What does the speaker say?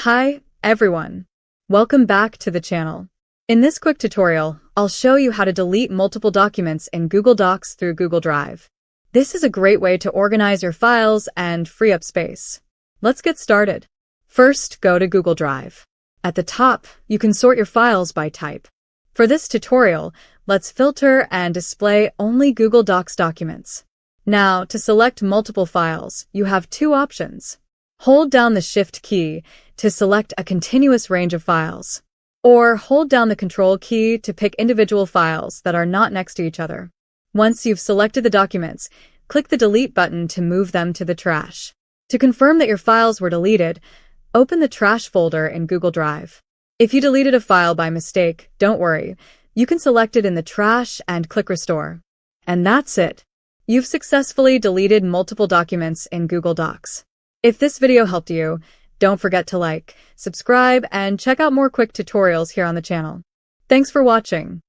Hi, everyone. Welcome back to the channel. In this quick tutorial, I'll show you how to delete multiple documents in Google Docs through Google Drive. This is a great way to organize your files and free up space. Let's get started. First, go to Google Drive. At the top, you can sort your files by type. For this tutorial, let's filter and display only Google Docs documents. Now, to select multiple files, you have two options. Hold down the Shift key to select a continuous range of files, or hold down the Control key to pick individual files that are not next to each other. Once you've selected the documents, click the Delete button to move them to the trash. To confirm that your files were deleted, open the Trash folder in Google Drive. If you deleted a file by mistake, don't worry. You can select it in the Trash and click Restore. And that's it. You've successfully deleted multiple documents in Google Docs. If this video helped you, don't forget to like, subscribe, and check out more quick tutorials here on the channel. Thanks for watching.